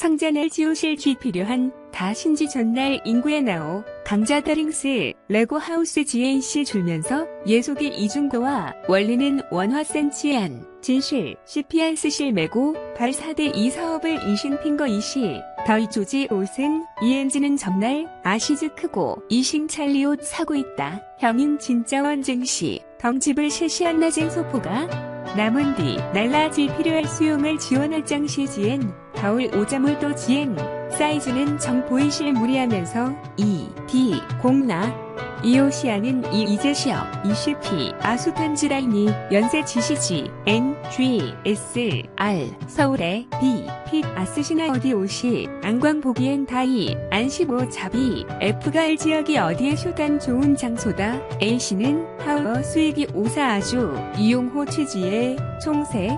성전을 지우실 쥐 필요한 다 신지 전날 인구에 나오 강자더링스 레고 하우스 GNC 줄면서 예속의 이중도와 원리는 원화 센치안 진실 CPR 쓰실 메고 발 4대 2 사업을 이신핑거 이시 더이 조지 옷은 이엔지는 전날 아시즈 크고 이싱 찰리옷 사고 있다. 형인 진짜 원증시 덩집을 실시한 낮은 소포가 남은 뒤 날라질 필요할 수용을 지원할 장시지엔 가을 오자물도 지엔 사이즈는 정 보이실 무리하면서 E, D, 공나 이오시아는 이제시어 ECP 아수탄지라이니 연세 지시지 N, G, S, R 서울에 B, 핏 아스시나 어디 오시 안광 보기엔 다이 안시보 자비 F가 알 지역이 어디에 쇼단 좋은 장소다 A씨는 하우어 수익이 오사 아주 이용호 취지의 총세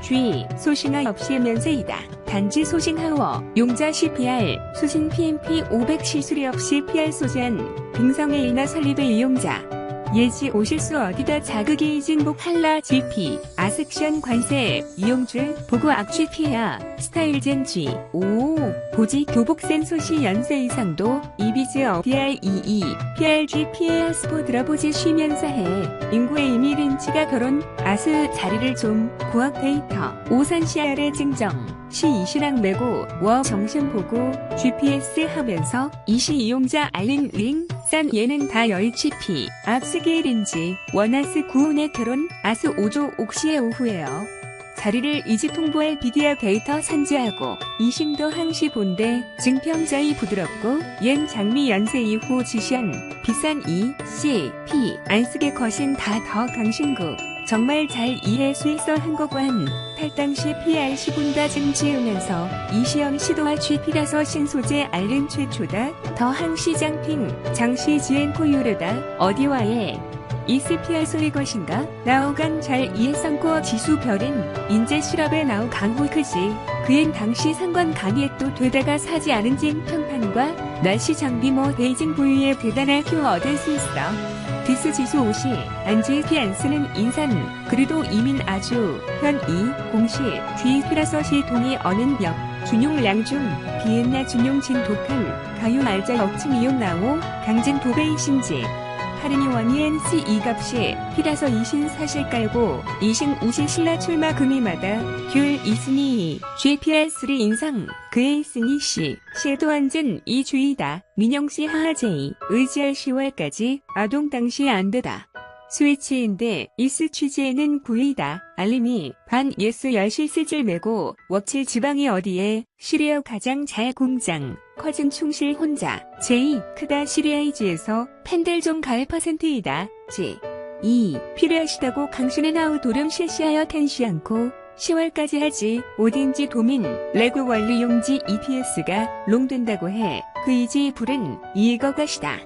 G 소싱하 없이 면세이다. 단지 소싱하워 용자 CPR 수신 PMP 500 시술이 없이 PR 소전 빙성의 인하 설립의 이용자 예지 오실수 어디다 자극이 진복 할라 GP 아섹션 관세 이용줄 보고 악취 피해야 스타일젠 G 오 보지 교복센 소시 연세 이상도 이비즈 PREE PRG 피해야 스포 들어보지 쉬면서 해 인구의 이미린치가 결혼 아스 자리를 좀 고학 데이터 오산 CR의 증정 시 이시랑 메고 워 정신 보고 GPS 하면서 이시 이용자 알린 링 싼 얘는 다 열치피 압스게일인지 원아스 구운의 결혼 아스 5조 옥시의 오후에요. 자리를 이지 통보할 비디오 데이터 산지하고 이싱도 항시 본데 증평자이 부드럽고 옌 장미 연세 이후 지시한 비싼 E, C, P 안쓰게 거신 다 더 강신구 정말 잘 이해 수익서 한거관 탈당시 PR 시분다 증지으면서 이시영 시도와 GP라서 신소재 알른 최초다 더 항시장핑 장시 지엔코 유르다 어디와에 이스피알 소리 것인가 나오간 잘 이해성고 지수 별인 인재 실업에 나오 강호 크지 그엔 당시 상관 강의에 또 되다가 사지 않은 진 평판과 날씨 장비 뭐 베이징 부위에 대단한 큐 얻을 수 있어. 디스 지수 50, 안지피 안쓰는 인산, 그리도 이민 아주, 현이, 공시, G피라서시 동의 어는 역, 준용 량중, 비엔나 준용 진 독한, 가유 알자 역층 이용 나오, 강진 도베이 신지. 하르니 원이엔 C 이값시 피라서 이신 사실 깔고 이신 우시 신라 출마 금이마다 귤 이스니 GPR3 인상 그에 있으니 씨 시에도 앉은 이 주의다 민영씨 하하제이 의지할 10월까지 아동 당시 안되다. 스위치인데 이스 취지에는 9위다. 알림이 반 예스 열시 쓸질 메고 웍칠 지방이 어디에 시리아 가장 잘 공장 커진 충실 혼자 제2 크다 시리아이지에서 팬들 좀 갈 퍼센트이다. G2 필요하시다고 강신의 나우 도름 실시하여 텐시 않고 10월까지 하지 어딘지 도민 레고 원리 용지 EPS가 롱된다고 해 그 이지 불은 이거가시다.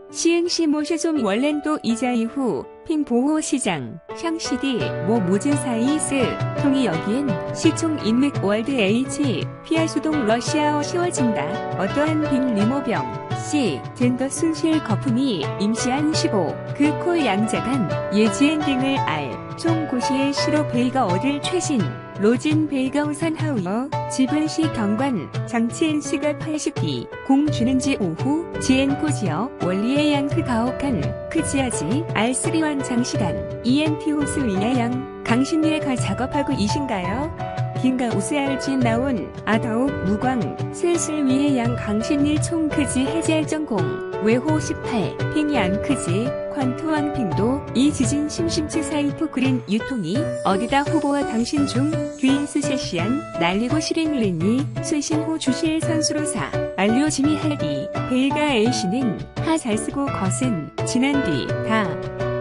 시흥시 모셔좀 원랜도 이자 이후 핑 보호 시장 향시디 모 모진 사이스 통이 여기엔 시총 인맥 월드 H PR 수동 러시아어 쉬워진다. 어떠한 빈 리모병 C 젠더 순실 거품이 임시한 15 그 콜 양자간 예지엔 등을 알 총 고시의 시로 베이가 얻을 최신 로진 베이가 우산 하우어 지분시 경관 장치엔시가 80B 공 주는지 오후 지엔코 지어 원리의 양크 가혹한 크지아지 R3완 장시간 EMT 호스 위야양 강신리에 가 작업하고 이신가요? 긴가 우스알진 나온 아더욱 무광 슬슬 위에 양 강신일 총 크지 해제할 전공 외호 18 핑이 안 크지 퀀투왕 핑도 이 지진 심심치 사이프 그린 유통이 어디다 후보와 당신 중 귀인스 실시한 날리고 실행린이 쇠신호 주실 선수로사 알리오 지미 할디 베이가 A씨는 하 잘 쓰고 것은 지난 뒤 다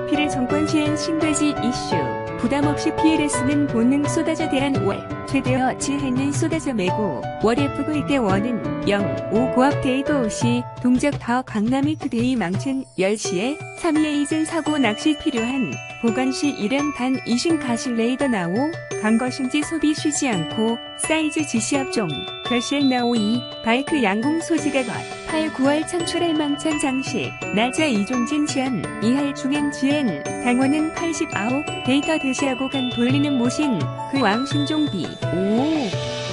피를 정권 시행 신돼지 이슈 부담없이 피해를 쓰는 본능 쏟아져 대한 월 최대어 지혜는 쏟아져 매고 월에 푸고 이때 원은 0, 5 고압 데이터 없이 동작 더 강남이 그데이 망친 10시에 3위에 이전 사고 낚시 필요한 보관시 일행 단 이신 가실 레이더 나오 간 것인지 소비 쉬지 않고 사이즈 지시업종 결시액 나오이 바이크 양궁 소지가 것 8, 9월 창출할 망찬 장식 날짜 이종진 지연 2할 중행 지엔 당원은 89 데이터 대시하고 간 돌리는 모신 그 왕신종비 5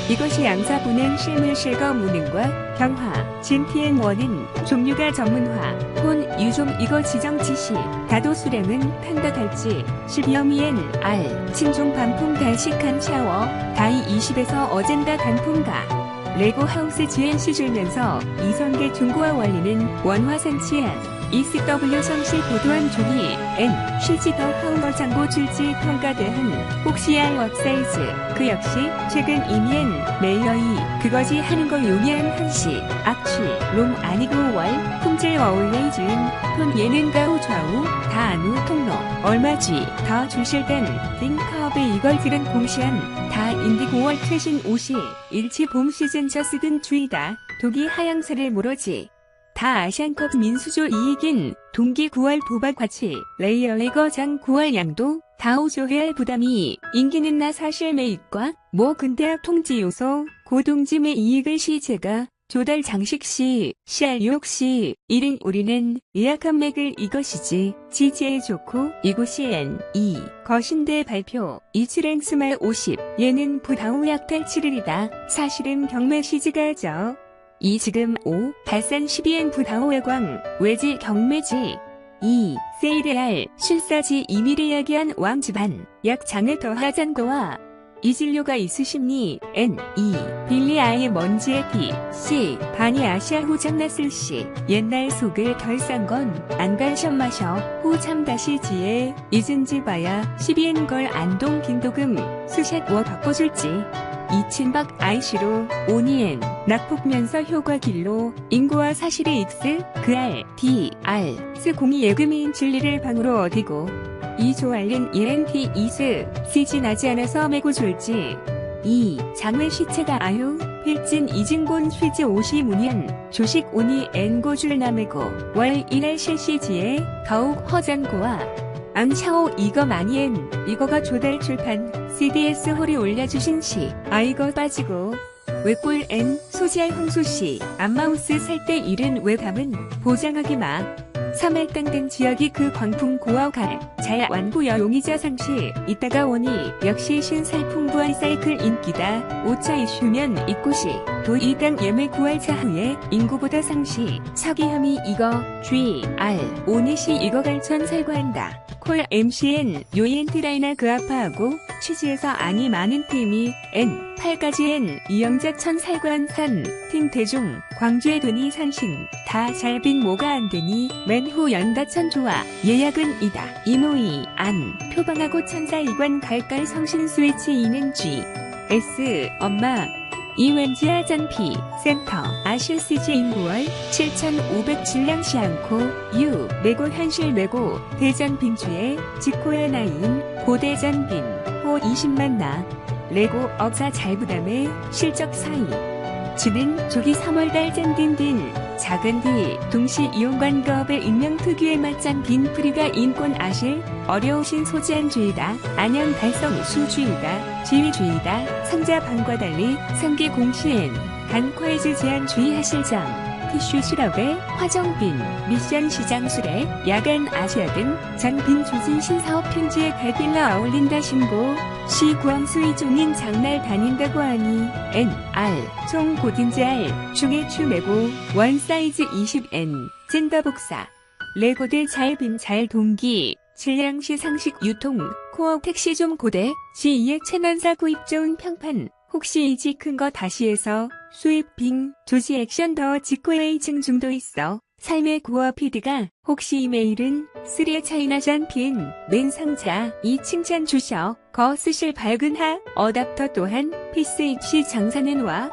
이것이 양사분해 실물 실거 무능과 경화, 진PM1은 종류가 전문화, 폰 유종 이거 지정 지시, 다도 수량은 판다 달지, 12어미엔 R, 친종 반품 달식한 샤워, 다이 20에서 어젠다 단품가. 레고 하우스 GNC 줄면서 이성계 중고화 원리는 원화산 치안, ECW 성실 보도한 종이, N, CG 더 하우머 장고 출지 평가대한, 혹시 알 웍사이즈, 그 역시, 최근 이미엔, 메이어이, 그거지 하는 걸 용이한 한시, 악취, 롬 아니고 월, 품질 어울레이즈인, 톤 예는 가우 좌우, 다 안우 통로, 얼마지, 더 주실 땐, 링카업에 이걸 들은 공시한, 다 인디고월 최신 옷이, 일치 봄 시즌 저 쓰든 주의다, 독이 하양세를 모르지. 다 아시안컵 민수조 이익인 동기 9월 도박 가치 레이어 레거장 9월 양도 다오조회할 부담이 인기는 나 사실 매입과 모 근대학 통지 요소 고동짐의 이익을 시제가 조달 장식 시 CR6 시 1인 우리는 예약한 맥을 이것이지 지지에 좋고 이곳이 N2 거신대 발표 이츠랭스말 50 얘는 부다우 약탈 7일이다 사실은 경매 시지가죠. 이 지금 5. 발산 12엔 부다오 외광, 외지 경매지. 2. 세일할, 실사지 2미를 이야기한 왕집안, 약 장을 더하잔거와 이 진료가 있으십니? N. 2. 빌리 아이의 먼지의 피. C. 반이 아시아 후 장났을 시. 옛날 속을 덜 싼 건 안 간션 마셔. 후 참 다시 지에 잊은지 봐야 12엔 걸 안동 김도금 스샷 워 바꿔줄지. 이친박 IC로 오니엔 낙폭면서 효과 길로 인구와 사실의 익스 그알 D R 스 공이 예금인 진리를 방으로 얻이고 이 조알린 ENT 이스 CG 나지 않아서 메고 졸지 2. 장외 시체가 아유 필진 이진곤 쉬지 오시 문연 조식 오니 엔고줄 남에고 월 1할 실시지에 더욱 허장고와 앙샤오 이거 마니엔 이거가 조달 출판 CDS 홀이 올려주신 시 아이거 빠지고 외골 N 소지할 홍수시 안마우스 살 때 일은 외감은 보장하기 마 3할 땅된 지역이 그 광풍 고어갈 잘 완부여 용의자 상시 이따가 오니 역시 신살풍부한 사이클 인기다 5차 이슈면 이곳이 도 2당 예매 9할 차후에 인구보다 상시 서기함이 이거 G R 오니시 이거 갈천 살구한다 콜 MCN 요이엔트라이나 그 아파하고 취지에서 안이 많은 팀이 N 8가지 N 이영자 천 살구한 산 팀 대중 광주의 돈이 산신 다 잘 빈 뭐가 안 되니 맨후 연다천 좋아 예약은 이다 이모이 안 표방하고 천사 이관 갈갈 성신 스위치 이는 G S 엄마 이웬지아 잔피 센터 아실CG 인구월 7,500 질량시 않고 유 메고 현실 메고 대전 빈주에 직코야 나인 고대전 빈호 20만 나 레고 업사 잘 부담해 실적 사이 지는 조기 3월달 짠딘딘 작은 디 동시 이용관거업의 익명 특유의 맞짱 빈프리가 인권 아실 어려우신 소지한주의다 안녕 달성 수주의다 지위주의다 상자 방과 달리 상기 공시엔 간콰이즈 제한주의 하실장 티슈 실업에 화정빈 미션 시장 수레 야간 아시아 등 전빈 조진 신사업 편지에 갈빌라 어울린다 신고 시 구항수 이종인 장날 다닌다고 하니 N R 총 고딘지 R 중에 추매고 원 사이즈 20N 젠더 복사 레고들 잘빈 잘 동기 질량시 상식 유통 코어 택시 좀 고대 시2의 채널사 구입 좋은 평판 혹시 이지 큰 거 다시 해서 수입 빙 조지 액션 더 직코에이 증중도 있어 삶의 구어 PD가 혹시 이메일은 3의 차이나잔 빈맨 상자 이 칭찬 주셔 거 쓰실 밝은 하 어답터 또한 PCHC 장사는 와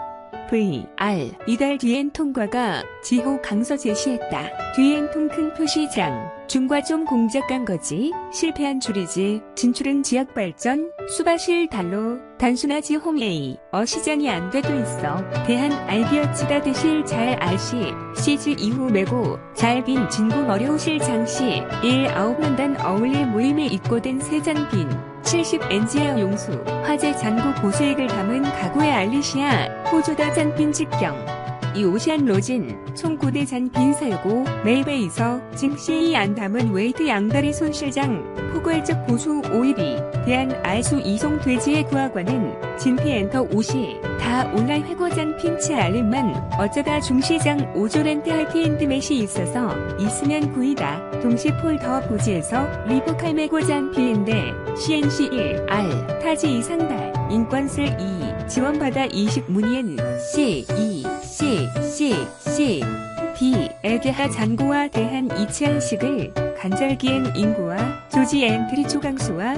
V R 이달 뒤엔 통과가 지호 강서 제시했다. 뒤엔 통 큰 표시장 중과 좀 공작 간 거지 실패한 줄이지 진출은 지역 발전 수바실 달로 단순하지 홈 A 시장이 안 돼도 있어 대한 아이디어 치다 대실 잘 알시 시즈 이후 메고 잘빈 진공 어려우실 장시 1-9만단 어울릴 모임에 입고된 세잔빈 70NG야 용수 화재 잔고 고수익을 담은 가구의 알리시아 호조다 잔빈 직경 이 오시안 로진 총 9대 잔빈 살고 멜베이서 징CE 안 담은 웨이트 양다리 손실장 포괄적 보수 5일이 대한 알수 이송 돼지의 구하관은 진피 엔터 50 다 다 온라인 회고장 핀치 알림만 어쩌다 중시장 5조 렌트 할티엔드맷이 있어서 있으면 구이다. 동시 폴더 보지에서 리보칼 메고장 필인데 CNC 1, R, 타지 이상달, 인권슬 2, 지원받아 20 문의엔 C, E, C, B에 대하 잔고와 대한 이치한식을 간절기엔 인구와 조지 엔트리 초강수와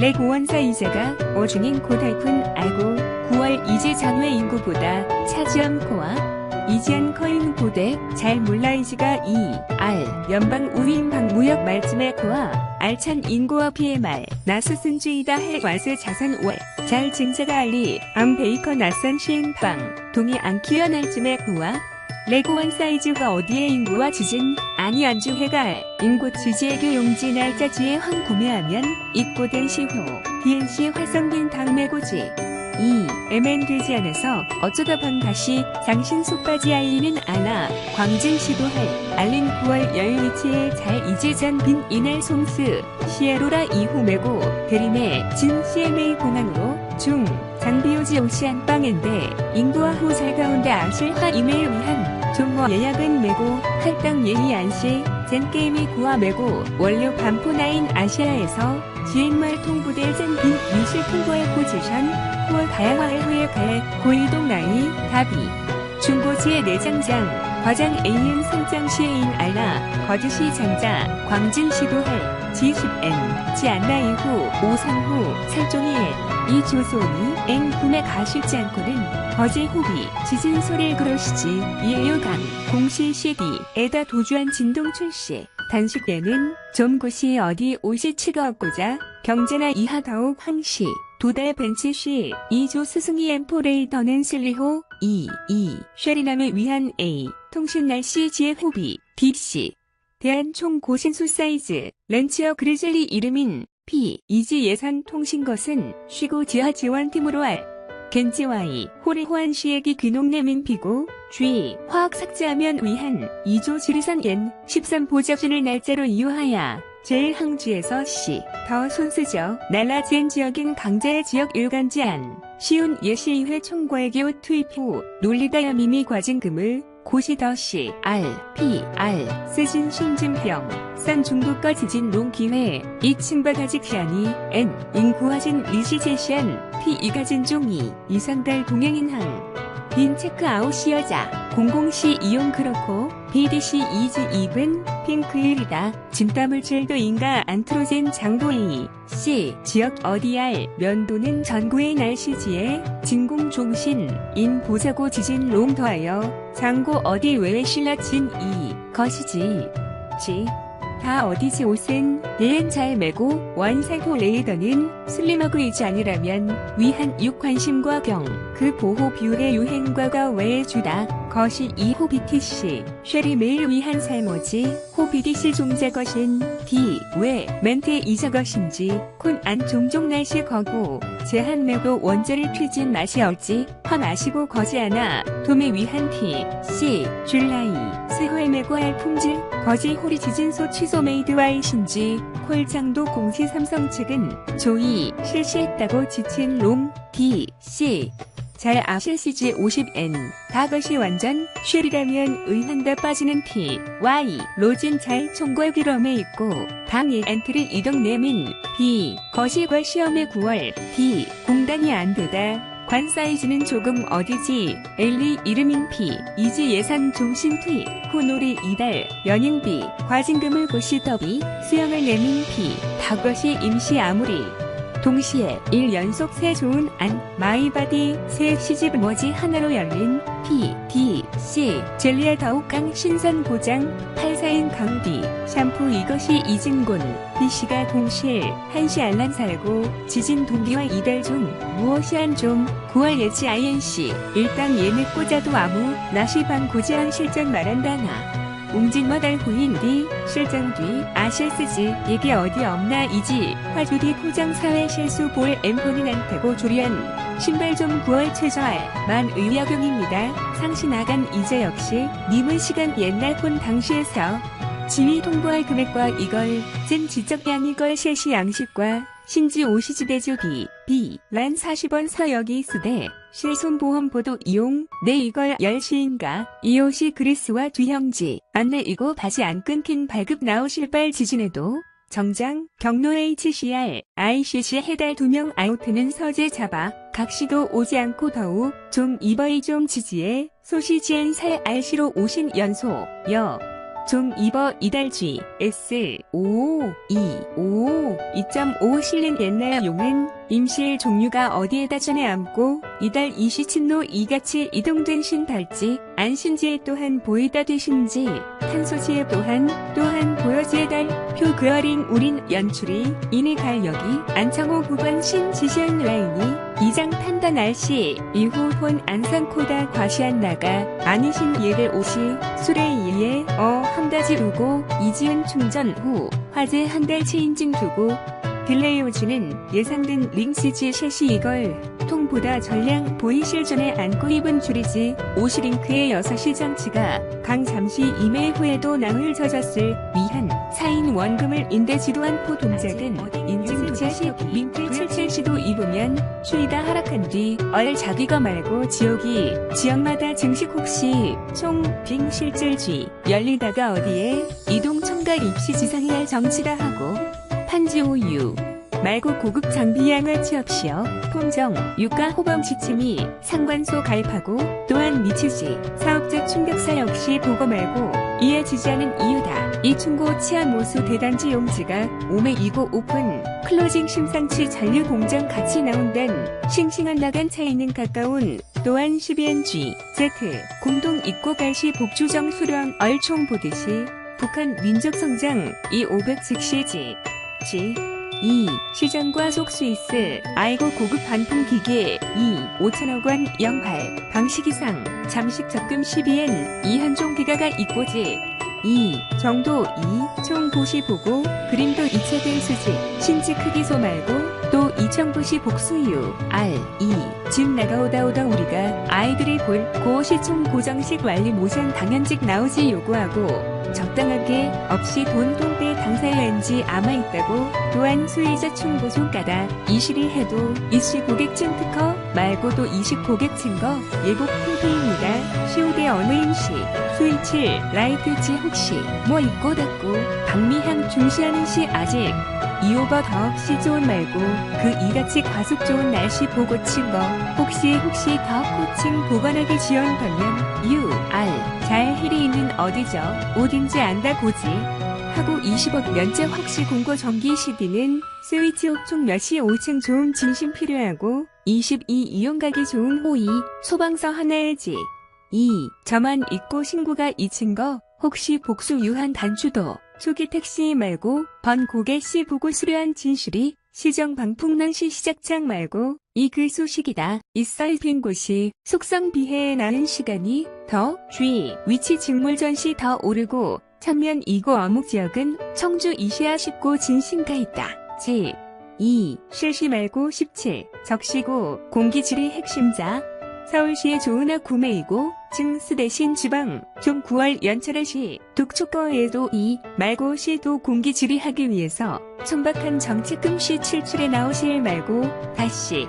렉 오원사 이자가 어중인 고달픈 알고 9월 이제 장외 인구보다 차지암코와 이지안 커인 고대 잘 몰라 이지가 2, R 연방 우인 방무역 말쯤의 코와 알찬 인구와 PMR 나스슨주이다 헬과스 자산 월 잘 증자가 알리 암 베이커 낯선 시행빵 동이 안키어 날쯤의 코와 레고원 사이즈가 어디에 인구와 지진 아니 안주해가 인구 지지에게 용지 날짜지에 황 구매하면 입고된 시후 DNC 활성된 당매고지 2. MN되지 않아서 어쩌다 번 다시 장신 속까지 알리는 아나 광진 시도할 알린 9월 여유위치에 잘 이제전 빈 이날 송스 시에로라 이후 메고 대림의 진 CMA 공항으로 중 장비오지 오시안빵인데 인구와 후살 가운데 아실화 이메일 위한 좀뭐 예약은 메고 할당 예의 안시 젠게임이 구와 메고 원료 반포나인 아시아에서 GMR 통부대 젠빈 미술 통보의 포지션 9월 다양화할 후에 갈 고이동 나이 다비 중고지의 내장장 과장 AN 상장시에인 알라 거주시 장자 광진 시도할 G10N 지안나 이후 오상후 살종이에 이 조소니 앵 구매 가실지 않고는 거제 호비 지진 소리를 그러시지 이해요강 공시 CD에다 도주한 진동 출시 단식에는 좀 곳이 어디 옷이 치가 없고자 경제나 이하 더욱 황시 도달 벤치시 2조 스승이 엠포레이더는 슬리호 2 쉐리남을 위한 A 통신 날씨 지혜 호비 DC 대한총 고신수 사이즈 렌치어 그리즐리 이름인 P 이지 예산 통신 것은 쉬고 지하 지원팀으로 알 겐지와이 호리 호안시에기 귀농내민 피고 G 화학 삭제하면 위한 2조 지리산 옌 13 보적진을 날짜로 이유하야 제일항지에서 C 더 손쓰죠 날라지엔 지역인 강자의 지역 일간지안 시운 예시의회 총괄교 투입 후 놀리다 여민이 과징금을 고시더시 R, P, R, 쓰진 신진병, 산 중국과 지진 롱기회, 이층바가직 샤니, N, 인구화진 리시제시안, P 이가진 종이, 이상달 동행인항, 빈 체크아웃시 여자, 공공시 이용 그렇고, BDC 이즈 입은 핑크일이다. 진땀물질도 인가 안트로젠 장보이, C, 지역 어디알, 면도는 전구의 날씨지에, 진공종신, 인 보자고 지진 롱 더하여, 장고 어디 외에 실라진 이, 것이지. G. 다 어디지 옷은 예엔 잘 매고 원살포 레이더는 슬림하고이지 아니라면 위한 육관심과 경 그 보호 비율의 유행과가 외에 주다 것이 이 호비티시 쉐리 매일 위한 살모지 호비디시 종자 것인 D 왜 멘트의 이자 것인지 콘 안 종종 날씨 거고 제한 매고 원자를 튀진 맛이 없지 화 마시고 거지 않아 도매 위한 T C 줄라이 스홀 매고 할 품질 거지 호리 지진소 취소 메이드와이신지 콜장도 공시 삼성 측은 조이 실시했다고 지친 롱 D C 잘 아실 CG 50N 다 것이 완전 쉘이라면 의한다 빠지는 T Y 로진 잘 총괄 기럼에 있고 당일 엔트리 이동 내민 B 거시과 시험의 9월 D 공단이 안 되다 관 사이즈는 조금 어디지 엘리 이름인 P 이지 예산 종신 투입 후놀이 이달 연인비 과징금을 고시 더비 수영을 내민 P 다것이 임시 아무리 동시에 1연속 새 좋은 안 마이바디 새 시집 뭐지 하나로 열린 P, D, C 젤리아 더욱강 신선 보장 84인 강디 샴푸 이것이 이진곤 B씨가 동실 한시 알란 살고 지진 동기와 이달 중 무엇이 한좀 9월 예치 INC 일당 예매 꽂아도 아무 나시방 고지한 실전 말한다나 웅진머달 후인 뒤 실전 뒤 아실쓰지 이게 어디 없나 이지 화주 뒤 포장 사회 실수 볼 엠포는 안타고 조리한 신발 좀 9월 최저알 만 의약용입니다. 상시 나간 이제 역시 님은 시간 옛날 폰 당시에서 지위 통보할 금액과 이걸 찐 지적량 이걸 실시 양식과 신지 오시지대주 B 란 40원 서역이 쓰되 실손보험보도 이용. 내 이걸 열시인가. 이 옷이 그리스와 두형지. 안내 이고 바지 안 끊긴 발급 나오실발 지진에도 정장, 경로 HCR, ICC 해달 2명 아웃는 서재 잡아. 각시도 오지 않고 더욱 좀 입어이 좀 지지해. 소시지엔 살 RC로 오신 연소. 좀 입어 이달쥐 S525 2.5 실린 옛날 용은 임실 종류가 어디에다 전에 암고 이달 이시친노 이같이 이동된 신달지 안신지에 또한 보이다 되신지 탄소지에 또한 보여지에 달표 그어링 우린 연출이 이니 갈력이 안창호 9번 신지시한 라인이 이장 판단 알시 이후 본 안산코다 과시한 나가 아니신 예를 오시 술에 이에 함다지 우고 이지은 충전 후 화재 한 달 체인증 두고 딜레이오즈는 예상된 링시지 셋이 이걸 통보다 전량 보이실전에 안고 입은 줄이지 오시링크의 6시 장치가 강 잠시 이매 후에도 낭을 젖었을 위한 사인 원금을 인대지도한 포 동작은 인증투자시 링크 77시도 입으면 추이다 하락한 뒤 자기가 말고 지역마다 증식 혹시 총 빙 실질쥐 열리다가 어디에 이동 첨가 입시 지상해야 할 정치다 하고 판지오유 말고 고급 장비 양아치 없이요. 통정, 유가 호범 지침이 상관소 가입하고 또한 미치지 사업자 충격사 역시 보고 말고 이에 지지하는 이유다. 이 충고 치아모수 대단지 용지가 오메 이고 오픈 클로징 심상치 잔류 공장 같이 나온단 싱싱한 나간 차이는 가까운 또한 12NG Z 공동 입고 갈시 복주정 수령 얼총 보듯이 북한 민족성장 이 500 즉시지 2. 시장과 속스위스 아이고 고급 반품 기계 2. 5천억 원 08 방식이상 잠식 적금 12엔 이한종 기가가 있고지 2. 정도 2. 총 보시 보고 그림도 이체된 수직 신지 크기소 말고 또 이청보시 복수유 R 2. 집 나가오다 우리가 아이들이 볼 고시총 고정식 완리 모션 당연직 나오지 요구하고 적당하게 없이 돈 통배 당사연지 아마 있다고 또한 수의자 충고 손가다 이실이 해도 이시 고객증 특허 말고도 이식 고객 증거 예복 핑크입니다. 시오대 어느임시 수의칠 라이트지 혹시 뭐 있고 닫고 박미향 중시하는 시 아직 이오버 더없이 좋은 말고 그 이같이 과속 좋은 날씨 보고 친 거 혹시 더 코칭 보관하게 지원 방면 UR 잘 힐이 있는 어디죠 어딘지 안다 고지 하고 20억 면제 확시 공고 정기 시비는 스위치 옥총 몇시 5층 좋은 진심 필요하고 22 이용 가기 좋은 호의 소방서 하나의지 2. 저만 있고 신고가 이친 거 혹시 복수 유한 단추도 초기 택시 말고 번 고개 씨 보고 수료한 진실이 시정 방풍난시 시작장 말고 이 그 소식이다. 있어 빈 곳이 속성 비해에 나는 시간이 더 G 위치 직물 전시 더 오르고 천면 이고 어묵 지역은 청주 이시아 쉽고 진심가 있다. G 2 실시 말고 17 적시고 공기질이 핵심자 서울시의 좋은 구매이고 증스 대신 지방 좀 9월 연철의 시 독촉거에도 2 말고 시도 공기질이 하기 위해서 천박한 정책금 시 7출에 나오실 말고 다시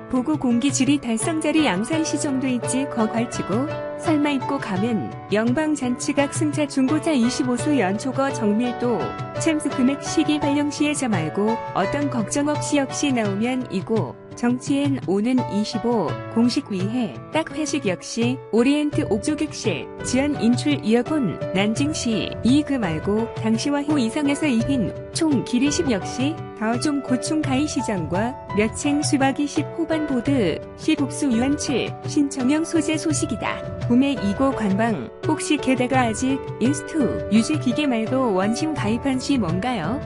보고 공기질이 달성자리 양산시 정도 있지 거 걸치고 설마 입고 가면 영방잔치각 승차 중고차 25수 연초거 정밀도 챔스 금액 시기 발령 시에자 말고 어떤 걱정 없이 역시 나오면 이고 정치엔 오는 25 공식 위해 딱 회식 역시 오리엔트 옥조객실 지연 인출 이어폰 난징시 이 그 말고 당시와 후 이상에서 2인 총 길이 10 역시 더 좀 고충 가이 시장과 몇층 수박이 10 호반 보드 10 복수 유한 7 신청형 소재 소식이다. 구매 2고 관방 혹시 게다가 아직 인스투 유지 기계 말고 원심 가입한 시 뭔가요?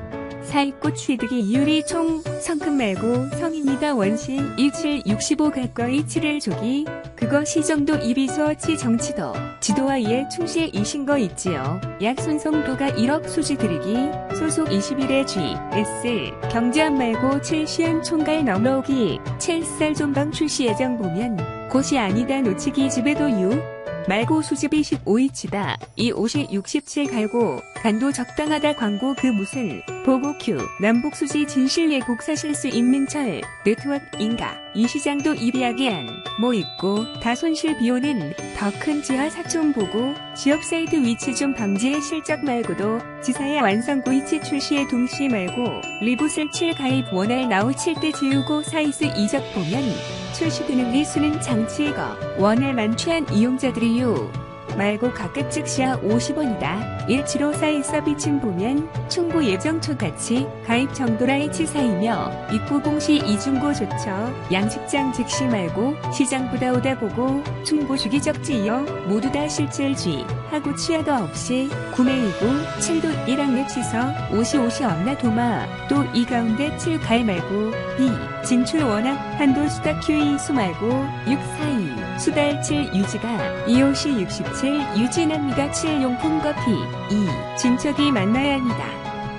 사입고 취득이 이율이 총 성금 말고 성입니다. 원심 17 65 가까이 7일 조기 그거 시정도 이비소 치 정치도 지도와 이에 충시에 이신 거 있지요. 약 손성도가 1억 수지 드리기 소속 21의 G S 경제안 말고 7시엔 총괄 넘어오기 7살 존방 출시 예정 보면 곳이 아니다 놓치기 집에도 유 말고 수집이 15이치다. 이 옷이 67 갈고 간도 적당하다. 광고 그 무슨 보고 큐 남북 수지 진실 예곡 사실 수 인민철 네트워크인가. 이 시장도 이비하기한 뭐 있고 다 손실 비오는 더 큰 지하 사촌 보고 지역 사이트 위치 좀 방지해. 실적 말고도 지사의 완성고 이치 출시에 동시에 말고 리부슬 7 가입 원할 나오 7대 지우고 사이스 이적 보면 출시되는 리수는 장치이거 원을 만취한 이용자들이요. 말고 가격 즉시야 50원이다. 17542 서비층 보면 충고 예정 초같이 가입 정도라 H사이며 입고 공시 이중고 좋죠. 양식장 즉시 말고 시장보다 오다 보고 충고 주기 적지요. 모두 다 실질주의 하고 취하도 없이 구매이고 7도 1학년 시서 50 없나 도마. 또 이 가운데 7 갈 말고 B 진출 원학 한도 수다 QE 수 말고 642 수달 7 유지가 2호시 67 유진합니다. 7 용품 커피 2 진척이 만나야 합니다.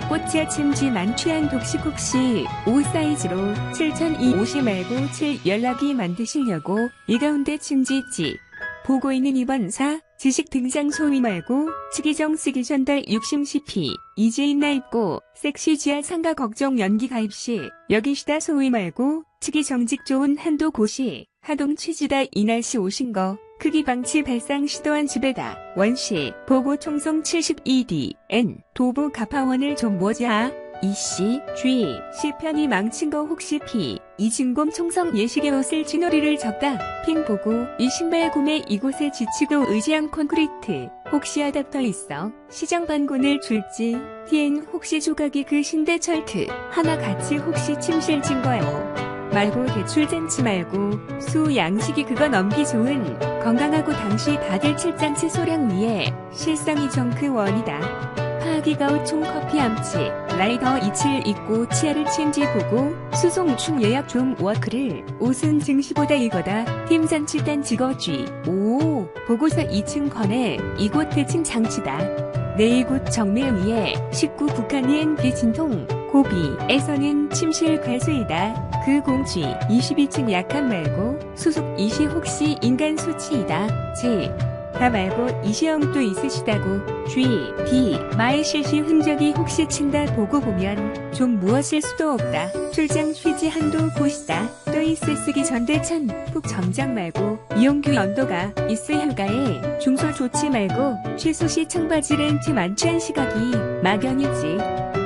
꽃차 침지 만취한 독식 혹시 5 사이즈로 7250 말고 7 연락이 만드시려고 이 가운데 침지있지 보고 있는 이번 사 지식 등장 소위 말고 시기정 쓰기 전달 60cp 이제 있나 있고 섹시 지하 상가 걱정 연기 가입 시 여기시다 소위 말고 치기 정직 좋은 한도 고시 하동 취지다. 이날씨 오신 거 크기 방치 발상 시도한 집에다 원시 보고 총성 72D N 도보 가파원을 좀 뭐자 EC G C편이 망친 거 혹시 P 이진곰 총성 예식의 옷을 쥐놀이를 적다 핑 보고 이 신발 구매 이곳에 지치고 의지한 콘크리트 혹시 아답터 있어 시장 반곤을 줄지 TN 혹시 조각이 그 신대 철트 하나 같이 혹시 침실진 거요. 말고 대출 잔치 말고 수 양식이 그거 넘기 좋은 건강하고 당시 다들 칠잔치 소량 위에 실상이 정크 원이다. 파기가우 총커피 암치 라이더 27 있고 치아를 친지 보고 수송충 예약 좀 워크를 옷은 증시보다 이거다. 팀 잔치 딴 직어쥐 오 보고서 2층 건에 이곳 대칭 장치다. 내 이곳 정밀 위에 19 북한인 비진통 고비에서는 침실 갈수이다. 그 공쥐 22층 약한 말고 수속 이시 혹시 인간 수치이다. G 다 말고 이시형도 있으시다고. G D 마의 실시 흔적이 혹시 친다 보고 보면 좀 무엇일 수도 없다. 출장 취지 한도 고시다. 또 있을 쓰기 전대천 푹 정장 말고 이용규 연도가 있을 휴가에 중소 좋지 말고 최소시 청바지 렌트 만취한 시각이 막연이지.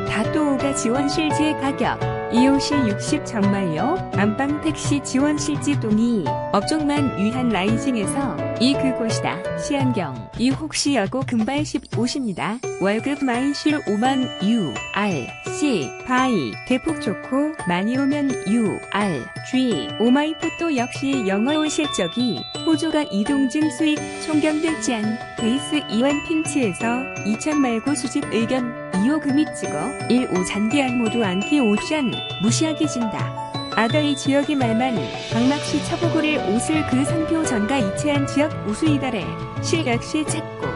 다또오가 지원 실지 가격 2호시 60 정말요? 안방 택시 지원 실지 동의 업종만 위한 라이징에서 이 그곳이다. 시안경 이 혹시 여고 금발 15입니다. 월급 마이실 5만 U R C 바이 대폭 좋고 많이 오면 U R G 오마이 포토 역시 영어 올 실적이 호조가 이동진 수익 총경되지 않 베이스 이완 핀치에서 2000 말고 수집 의견 2호 금이 찍어 1호 잔디안 모두 안티 옵션 무시하기 진다. 아더이 지역이 말만 광막시 차보고를 옷을 그 상표 전가 이체한 지역 우수이달에 실각시 찾고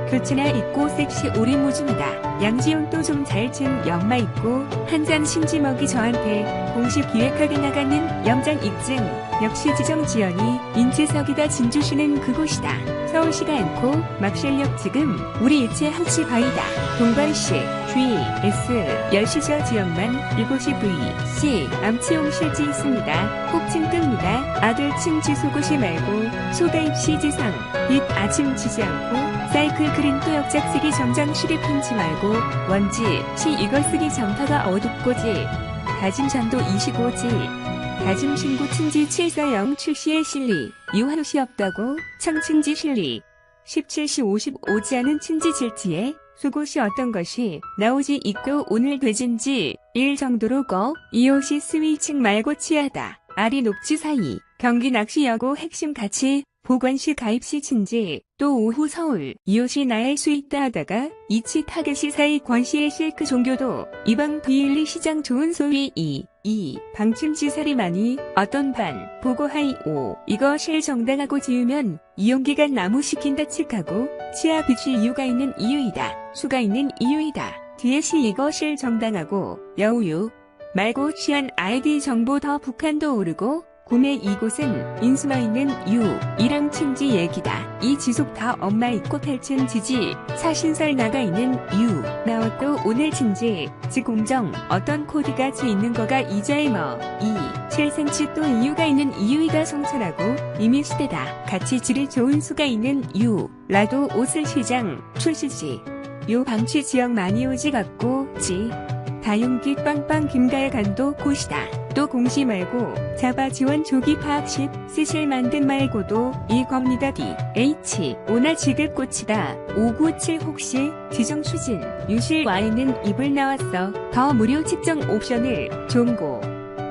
교체나 입고 섹시 오리무중이다. 양지훈 또 좀 잘 친 연마 있고 한잔 심지 먹이 저한테 공식 기획하게 나가는 염장 입증 역시 지정 지연이 인재석이다. 진주시는 그곳이다. 서울시가 않고 막실력 지금 우리 이체 혹시 바이다. 동발시 G S 열시저 지역만 7시 V C 암치용 실지 있습니다. 혹진 뜹니다. 아들 침지 소고시 말고 소가 입시 지상 빛 아침 지지 않고 사이클 그린 또 역작 쓰기 정장 시리 핀지 말고 원지 시 이거 쓰기 정파가 어둡고지 다짐 전도 25지 다짐 신고 층지 740 출시의 실리 유한시 없다고 청층지 실리 17시 55지 않은 층지 질지에 속옷이 어떤 것이 나오지 있고 오늘 되진지 1 정도로 거 2호시 스위칭 말고 치하다. 아리 녹지 사이 경기 낚시여고 핵심 가치 보관시 가입시 친지 또 오후 서울 2호시 나의 수있다 하다가 이치 타겟시 사이 권시의 실크 종교도 이방 V1 시장 좋은 소위 2 방침지살이 많이 어떤 반 보고 하이 5 이거 실 정당하고 지으면 이용기간 나무 시킨다 칙하고 치아 빛이 이유가 있는 이유이다. 수가 있는 이유이다. 뒤에 시 이거 실 정당하고 여우유 말고 취한 아이디 정보 더 북한도 오르고 구매 이곳은 인수마 있는 유이랑 친지 얘기다. 이 지속 다 엄마 있고 펼친 지지 사신설 나가 있는 유 나왔도 오늘 친지 지공정 어떤 코디가 지 있는 거가 이자에 이 7cm 또 이유가 있는 이유이가 성천하고 이미 시대다. 같이 질이 좋은 수가 있는 유 라도 옷을 시장 출시지 요 방치 지역 많이 오지 같고 지 다용기 빵빵 김가야 간도 곳이다. 또 공시 말고 자바 지원 조기 파악십 쓰실 만든 말고도 이 겁니다. DH 오나 지급 꽃이다. 597 혹시 지정 추진 유실 와인은 입을 나왔어. 더 무료 측정 옵션을 종고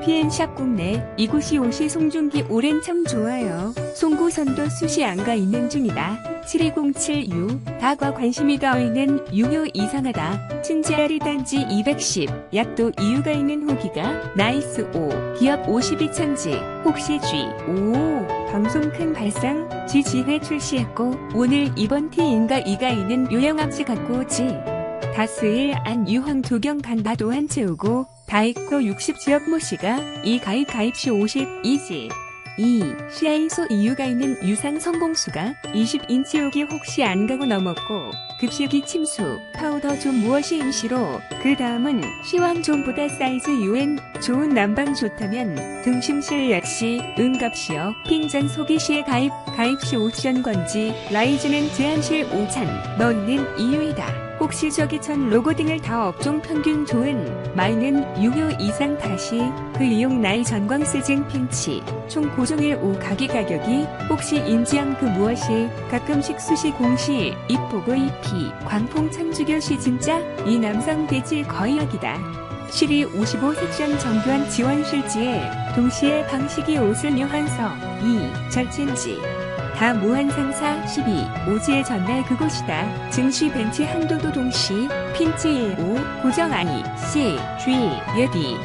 PN샵 국내 이곳이 옷이 송중기 오랜 참 좋아요. 송구선도 수시 안가 있는 중이다. 7207U 다과 관심이 가있는 유효 이상하다. 친지아리 단지 210 약도 이유가 있는 후기가 나이스 5 기업 52천지 혹시 G 오 방송 큰 발상 G 지회 출시했고 오늘 이번 T인가 이가 있는 요영압지 갖고 지 다스일 안 유황 조경 간다 도한 채우고 다이코 60지역 모씨가 이 가입시 52지 2. 시아이소 이유가 있는 유상 성공수가 20인치 오기 혹시 안 가고 넘었고 급식이 침수 파우더 좀 무엇이 임시로 그 다음은 시황존보다 사이즈 UN 좋은 난방 좋다면 등심실 역시 응갑시어 핑전 소기시에 가입시 옵션 건지 라이즈는 제한실 5찬 넣는 이유이다. 혹시 저기 전 로고 등을 다 업종 평균 좋은 마이는 6요 이상 다시 그 이용 나이 전광 세징 핀치 총 고정일 5 가기 가격이 혹시 인지한 그 무엇이 가끔씩 수시 공시 입보고 EP 광풍 천주교시 진짜 이 남성 대지 거의 여기다. 실이 55 섹션 정교한 지원 실지에 동시에 방식이 옷을 요한서 2 절친지 다 무한상사 12 오지의 전날 그곳이다. 증시 벤치 한도도 동시 핀치 5 고정 아니 C G 예디 2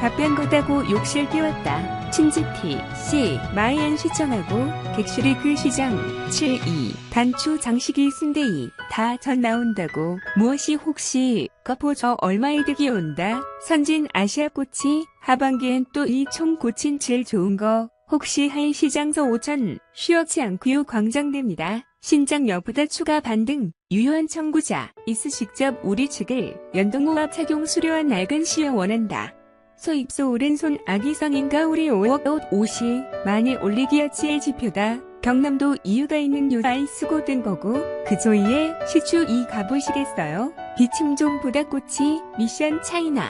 답변 거다고 욕실 띄웠다. 친지티 C 마이엔 시청하고 객실이 그 시장 72 단추 장식이 순대이 다 전 나온다고 무엇이 혹시 거포 저 얼마 이득이 온다. 선진 아시아 꽃이 하반기엔 또 이 총 고친 제일 좋은 거 혹시 하이 시장서 5천 쉬었지 않고요 광장됩니다. 신장 여부다 추가 반등 유효한 청구자 이스 직접 우리 측을 연동호합 착용 수료한 낡은 시여 원한다. 소입소 오른손 아기성인가 우리 5억 옷 옷이 많이 올리기어치의 지표다. 경남도 이유가 있는 요아이 쓰고 든 거고 그조이에 시추 이 가보시겠어요? 비침종보다 꽃이 미션 차이나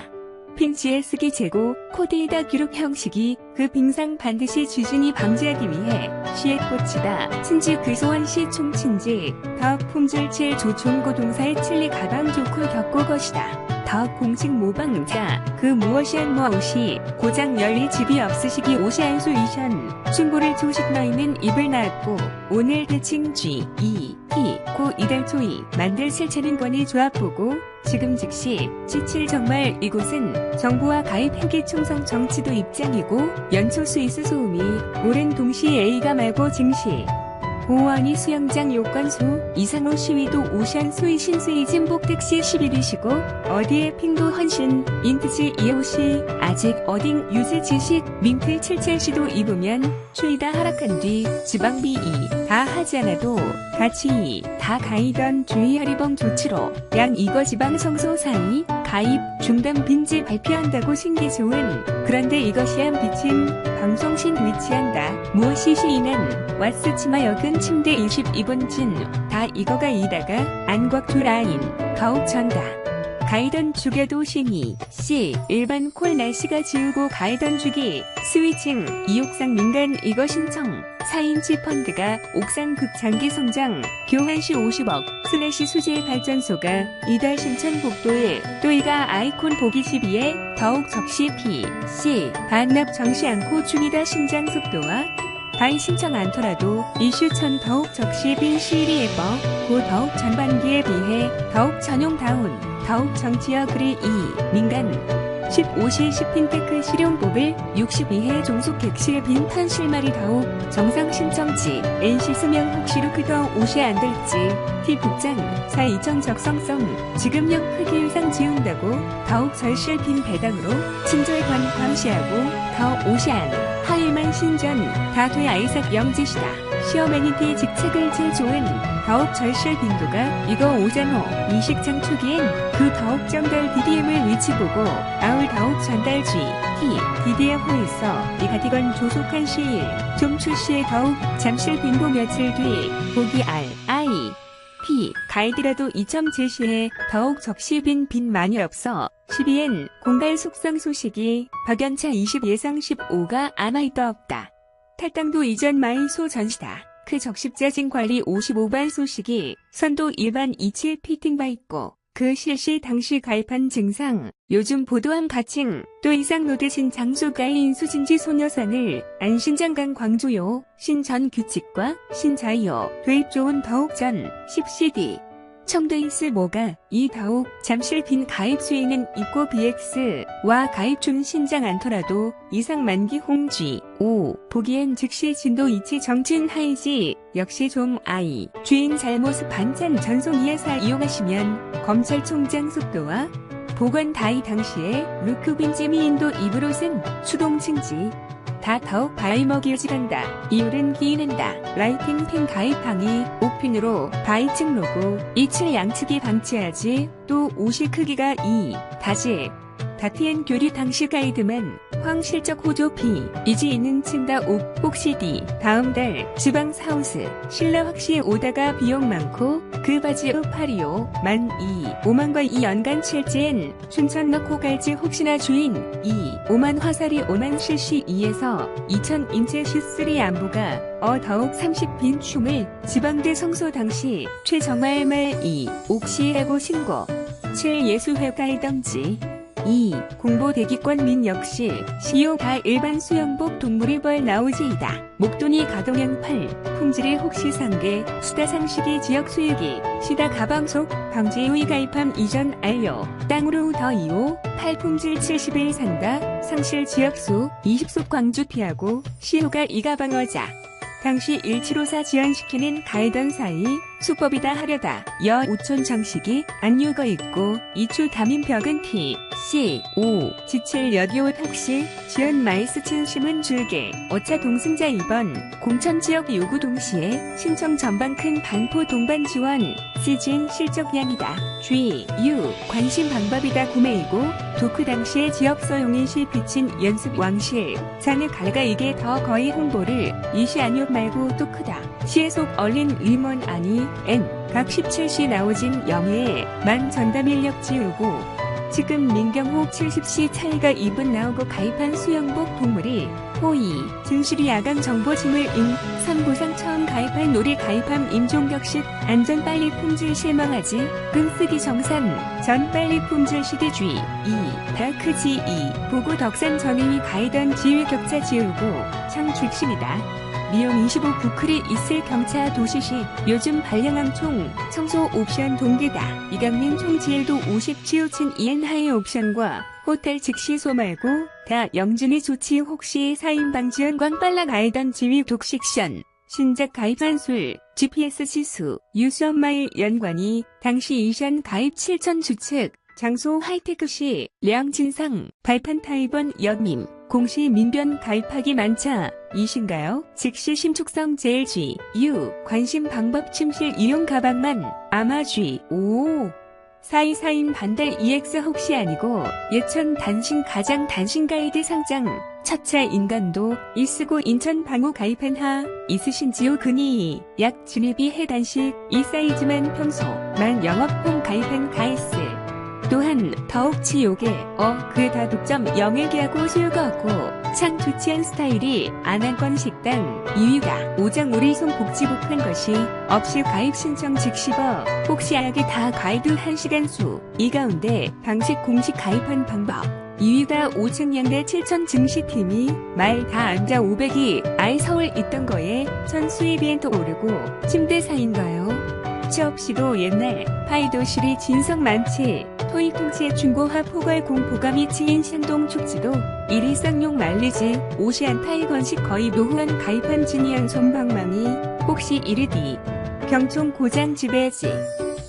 핀치에 쓰기 재고 코드에다 기록 형식이 그 빙상 반드시 주준이 방지하기 위해 시의 꽃이다. 친지 그소원시 총친지 더 품질 칠 조총고 동사의 칠리 가방 좋고 겪고 것이다. 더 공식 모방자 그 무엇이한 무엇이 고장 열리 집이 없으시기 옷이 안소이션 충고를 조식 너희는 입을 낳았고 오늘 대칭 G E P 고 이달 초이 만들 실체는 권의 조합 보고 지금 즉시 지칠 정말 이곳은 정부와 가입 회계 총성 정치도 입장이고 연초 스위스 소음이 오랜 동시 A가 말고 증시 보원이 수영장 요건수 이상호 시위도 오션 수위 신수이 진복 택시 11이시고 어디에 핑도 헌신 인트지 이호시 아직 어딩 유세 지식 민트 77시도 입으면 추이다 하락한 뒤 지방비 2 다 하지 않아도 같이 2 다 가이던 주의하리봉 조치로 양 이거 지방 성소 사이 가입 중단 빈지 발표한다고 신기 좋은 그런데 이것이 한 비친 방송신 위치한다. 무엇이 시인은 왓스 치마역은 침대 22분 진 다 이거가 이다가 안곽조 라인 가옥 전다. 가이던 주게도 신이 C 일반 콜 날씨가 지우고 가이던 주기 스위칭 이옥상 민간 이거 신청 4인치 펀드가 옥상 극장기 성장 교환시 50억 슬래시 수질 발전소가 이달 신천 복도에 또이가 아이콘 보기 12에 더욱 적시 P C 반납 정시 않고 중이다 신장 속도와 바이 신청 않더라도 이슈천 더욱 적시 빈 시일이 예뻐 고 더욱 전반기에 비해 더욱 전용다운 더욱 정치여 글이 2 민간 15시 10핀테크 실용법을 62회 종속 객실 빈판 실마리 더욱 정상 신청지 NC 수명 혹시 루크 더 옷이 안 될지 T 국장 4.2천 적성성 지급력 크기 이상 지운다고 더욱 절실 빈 배당으로 친절관 감시하고 더 옷이 안 하일만 신전 다돼 아이삭 영지시다 시어머니티 직책을 제일 좋은 더욱 절실 빈도가 이거 오잖아 이식장 초기엔 그 더욱 전달 DDM을 위치 보고 아울 더욱 전달 G, T, DDM 호있어 이 가디건 조속한 시일 좀 출시에 더욱 잠실 빈도 며칠 뒤 보기 R, I, P 가이드라도 2점 제시해 더욱 적시 빈 많이 없어 12엔 공갈 속성 소식이 박연차 20 예상 15가 아마 있다 없다. 탈당도 이전 마이소 전시다. 그 적십자진 관리 55반 소식이 선도 일반 27 피팅 바 있고 그 실시 당시 가입한 증상 요즘 보도한 가칭 또 이상 노드신 장소가인 수진지 소녀산을 안신장강 광주요 신전 규칙과 신자요 도입 좋은 더욱 전 10cd 청도인스 뭐가 이 더욱 잠실 빈 가입 수위는 있고 BX와 가입 중 신장 않더라도 이상 만기 홍쥐 5 보기엔 즉시 진도 이치 정친 하이지 역시 좀 아이 주인 잘못 반찬 전송 이하사 이용하시면 검찰총장 속도와 보건 다이 당시에 루크빈 찌미인도 입으로 쓴 수동층지 다 더욱 바이 먹일지간다. 이율은 기인한다. 라이팅 핀 가입 항의 옥핀으로 바이층 로고 27 양측이 방치하지 또 옷이 크기가 2 다시 다티엔 교류 당시 가이드만 황실적 호조 P 이지 있는 층다 옥 혹시 D 다음 달 지방 사우스 신라 확시 오다가 비용 많고 그 바지 파리오 만 2 5만과 2 연간 칠지엔 춘천 넣고 갈지 혹시나 주인 2 5만 화살이 5만 실시 2에서 2000 인체 C3 안부가 더욱 30 빈 춤을 지방대 성소 당시 최정말 말 2 옥시라고 신고 7 예수회 가이던지 2. 공보 대기권 민 역시 시효 다 일반 수영복 동물이 벌 나오지이다. 목돈이 가동형 8. 품질이 혹시 상계 수다 상식이 지역 수익이 시다 가방속 방지의 가입함 이전 알료 땅으로 더 2호 8 품질 71 산다 상실 지역수 20속 광주 피하고 시효가 이 가방어자 당시 1754 지연시키는 가이던 사이 수법이다 하려다 여 5촌 정식이 안 유거 있고 2추 담임벽은 T, C, O 지칠 여디옷 혹시 지연 마이스 층심은 줄게 어차 동승자 2번 공천지역 요구 동시에 신청 전방 큰 반포 동반 지원 시진 실적량이다 G, U 관심 방법이다 구매이고 도크 당시에 지역 서용인 시 비친 연습 왕실 자네 갈가 이게 더 거의 홍보를 이시 아니옷 말고 또 크다 시에 속 얼린 의문 아니 N 각 17시 나오진 영예에 만 전담 인력 지우고 지금 민경호 70시 차이가 2분 나오고 가입한 수영복 동물이 호의 증실이 야간 정보짐을 인 3보상 처음 가입한 놀이 가입함 임종격식 안전 빨리 품질 실망하지 끈쓰기 정산 전 빨리 품질 시대주의 2 다크지 2 보고 덕산 전임이 가이던 지휘 격차 지우고 청죽심이다. 미용 25 부클이 있을 경차 도시시 요즘 발령한 총 청소 옵션 동계다. 이강민 총지일도 50 치우친 이엔하이 옵션과 호텔 즉시소 말고 다 영준이 조치 혹시 사인방 지연광 빨라 가이던 지휘 독식션 신작 가입한 술 GPS 지수 유수엄마일 연관이 당시 이션 가입 7천 주측 장소 하이테크시 량진상 발판 타입원 연민 공시 민변 가입하기 많자 이신가요? 즉시 심축성 JLG U 관심 방법 침실 이용 가방만 아마 G 5 사인 반달 EX 혹시 아니고 예천 단신 가장 단신 가이드 상장 첫차 인간도 이쓰고 인천 방호 가입한 하 있으신지요 근이 약 진입이 해단식 이 사이즈만 평소 만 영업 홈 가입한 가이스 또한 더욱 치욕에 그 다독점 영일기하고 수요가 없고 참 좋지한 스타일이 안한권 식당 2위가 오장 우리송 복지복한 것이 없이 가입 신청 즉시버 혹시 아약이 다 가이드 1시간 수 이 가운데 방식 공식 가입한 방법 2위가 5층 양대 7천 증시팀이 말 다 앉아 500이 아이 서울 있던 거에 천 수입이 더 오르고 침대 사인가요? 취업 시도 옛날 파이도실이 진성 많지. 토익 통째 중고화 포괄 공포가 미치인 신동 축지도 일이 쌍욕 말리지. 오시안 타이건식 거의 노후한 가입한 진이한 손방망이 혹시 이르디 경총 고장 지배지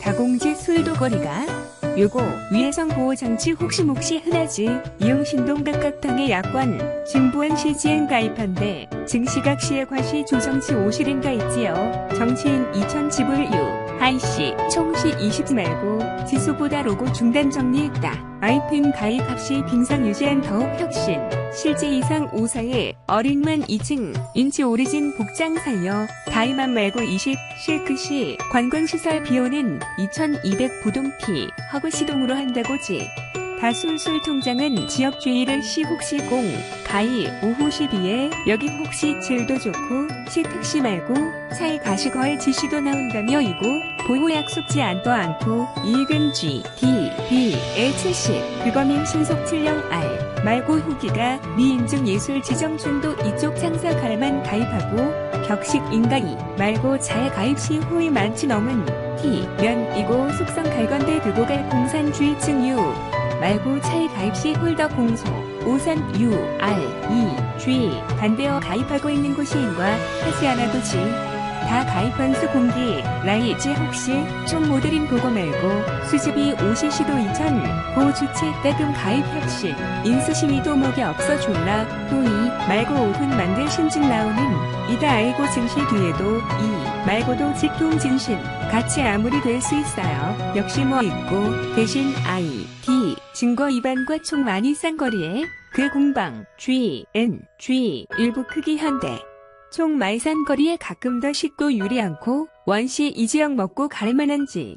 다공지 술도거리가 요거 위해성 보호장치 혹시 몫이 흔하지. 이용 신동 각각당의 약관 진부한 시지엔 가입한데 증시각 시에 과시 조정치 50인가 있지요. 정치인 2000 지불 유 하이씨 총시 20 말고 지수보다 로고 중단 정리했다. 아이펜 가입 합시 빙상 유지한 더욱 혁신 실제 이상 5사에 어린만 2층 인치 오리진 복장 살려 다이만 말고 20 실크시 관광시설 비용은 2200 부동피 하고 시동으로 한다고지. 다술술 통장은 지역주의를 시 혹시 공 가이 오후 12에 여기 혹시 질도 좋고 시 특시 말고 차에 가시거의 지시도 나온다며 이고 보호 약속지 않도 않고 이익은 G, D, B에 70 그거민 신속 7령 R 말고 후기가 미인증 예술 지정 중도 이쪽 장사 갈만 가입하고 격식 인가이 말고 잘 가입 시 후이 많지 넘은 T 면이고 속성 갈건대 두고 갈 공산주의층 U 말고 차에 가입 시 홀더 공소 오산 U, R, E, G 반대어 가입하고 있는 곳이인과 하지 않아도지. 다 가입한 수 공기 라이지 혹시 좀 모델인 보고 말고 수집이 50시도 2000 고주체 따금 가입 혁신 인수 시위도 목이 없어 졸라 또이 말고 5분 만들 신증 나오는 이다 알고 증시 뒤에도 이 말고도 직통 증신 같이 아무리 될 수 있어요. 역시 뭐 있고 대신 I, D 증거 위반과 총 많이 싼 거리에 그 공방 G, N, G 일부 크기 현대 총 말산 거리에 가끔 더 쉽고 유리 않고 원시 이 지역 먹고 갈만한지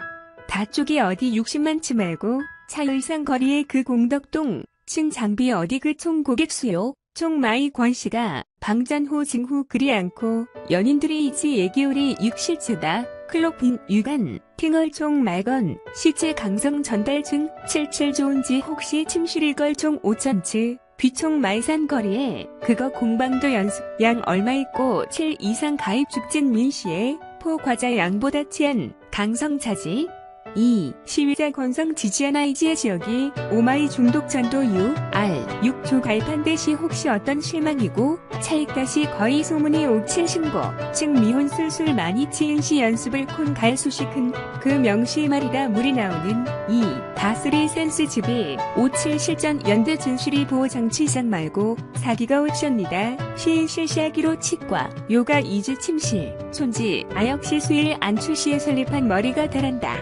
다 쪽이 어디 60만치 말고 차일상 거리에 그 공덕동 층 장비 어디 그 총 고객 수요 총 마이 권씨가 방전호 증후 그리 않고 연인들이 이지 얘기오리 6실츠다 클로핀 유관 팅얼 총 말건 실제 강성 전달증 77 좋은지 혹시 침실이걸 총 5천치 귀총 말산 거리에 그거 공방도 연습 양 얼마 있고 7 이상 가입 죽진 민씨에 포 과자 양보다 치한 강성 차지 2. 시위자 권성 지지한 아이지의 지역이 오마이 중독 전도 U, R, 6조 가입한 대시 혹시 어떤 실망이고 차익 다시 거의 소문이 57 신고 층 미혼 술술 많이 치인 시 연습을 콘 갈 수시 큰 그 명시 말이다 물이 나오는 2. 다스리 센스 집이 57 실전 연대 진실이 보호장치 이상 말고 사기가 오션니다. 시인 실시하기로 치과 요가 이즈 침실 촌지 아역시 수일 안출시에 설립한 머리가 달한다.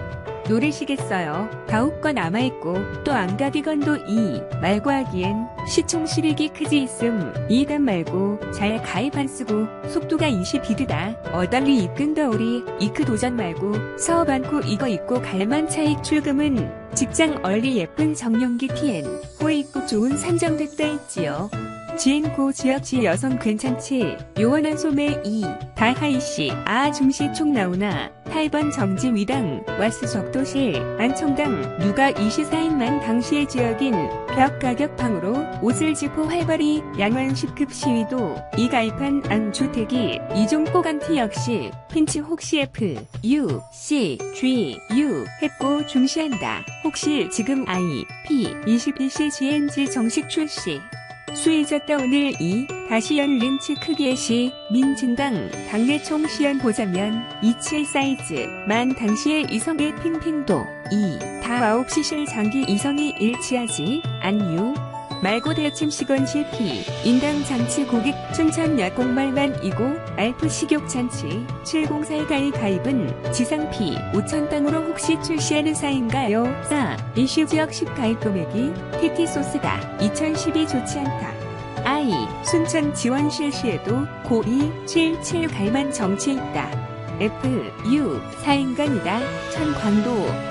노리시겠어요. 다욱건 남아있고 또 안 가기건도 이 말고 하기엔 시총 실익이 크지 있음. 이단 말고 잘 가입 안 쓰고 속도가 20비드다. 어달리 이끈 더우리 이크 도전 말고 사업 않고 이거 있고 갈만 차익 출금은 직장 얼리 예쁜 정년기 TN 호에 있고 좋은 산정됐다 있지요. 지인고 지역지 여성 괜찮지 요원한 소매 2 다하이씨 중시 총 나오나 8번 정지 위당 와스 적도실 안청당 누가 24인만 당시의 지역인 벽 가격방으로 옷을 지포 활발히 양환 10급 시위도 이 가입한 안주택이 이종포간티 역시 핀치 혹시 F U C G U 했고 중시한다. 혹시 지금 I P 22C GNG 정식 출시 수위졌다 오늘 2. 다시 연 림치 크기의 시 민진당 당내 총 시연 보자면 27 사이즈 만 당시의 이성의 핑핑도 2. 다 9시 실 장기 이성이 일치하지 안유 말고 대침시건 실피 인당 장치 고객 춘천 약공말만 이고 알프 식욕 잔치 704 가입 가입은 지상피 5천 땅으로 혹시 출시하는 사인가요? 4. 이슈 지역 10 가입 금액이 TT 소스다. 2012 좋지 않다. I. 순천 지원 실시에도 고2 77 갈만 정치 있다. F. U. 사인간이다. 천광도